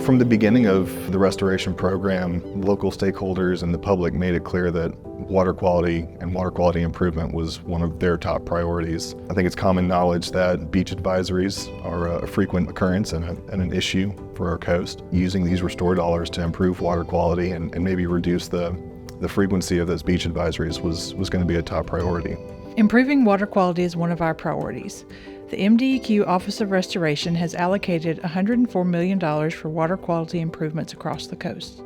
From the beginning of the restoration program, local stakeholders and the public made it clear that water quality and water quality improvement was one of their top priorities. I think it's common knowledge that beach advisories are a frequent occurrence and an issue for our coast. Using these restore dollars to improve water quality and maybe reduce the frequency of those beach advisories was going to be a top priority. Improving water quality is one of our priorities. The MDEQ Office of Restoration has allocated $104 million for water quality improvements across the coast.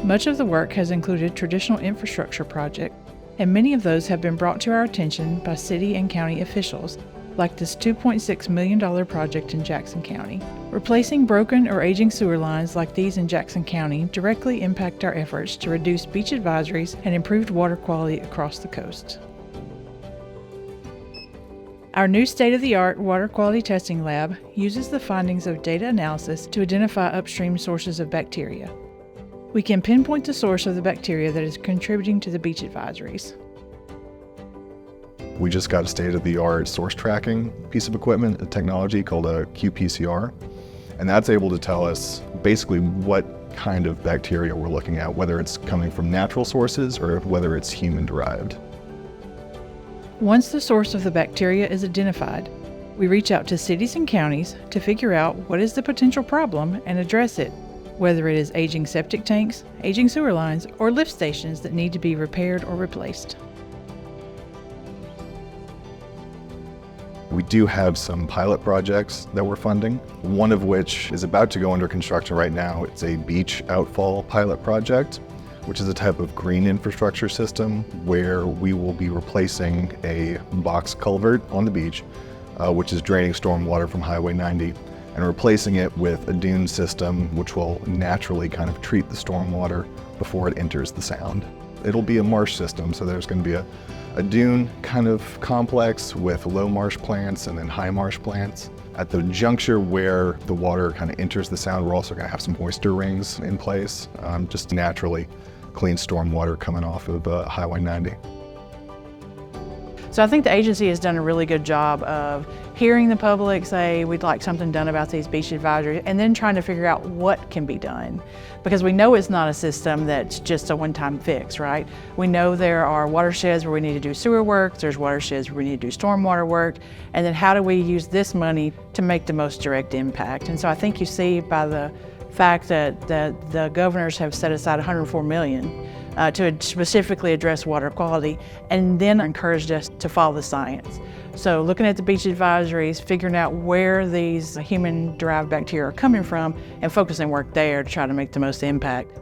Much of the work has included traditional infrastructure projects, and many of those have been brought to our attention by city and county officials, like this $2.6 million project in Jackson County. Replacing broken or aging sewer lines like these in Jackson County directly impact our efforts to reduce beach advisories and improved water quality across the coast. Our new state-of-the-art water quality testing lab uses the findings of data analysis to identify upstream sources of bacteria. We can pinpoint the source of the bacteria that is contributing to the beach advisories. We just got a state-of-the-art source tracking piece of equipment, a technology called a qPCR, and that's able to tell us basically what kind of bacteria we're looking at, whether it's coming from natural sources or whether it's human-derived. Once the source of the bacteria is identified, we reach out to cities and counties to figure out what is the potential problem and address it, whether it is aging septic tanks, aging sewer lines, or lift stations that need to be repaired or replaced. We do have some pilot projects that we're funding, one of which is about to go under construction right now. It's a beach outfall pilot project, which is a type of green infrastructure system where we will be replacing a box culvert on the beach, which is draining storm water from Highway 90, and replacing it with a dune system which will naturally kind of treat the storm water before it enters the sound. It'll be a marsh system, so there's going to be a dune kind of complex with low marsh plants and then high marsh plants. At the juncture where the water kind of enters the sound, we're also going to have some moisture rings in place, just naturally clean storm water coming off of Highway 90. So I think the agency has done a really good job of hearing the public say we'd like something done about these beach advisories and then trying to figure out what can be done. Because we know it's not a system that's just a one-time fix, right? We know there are watersheds where we need to do sewer work, there's watersheds where we need to do stormwater work, and then how do we use this money to make the most direct impact? And so I think you see by the fact that the governors have set aside $104 million to specifically address water quality and then encouraged us to follow the science. So looking at the beach advisories, figuring out where these human-derived bacteria are coming from and focusing work there to try to make the most impact.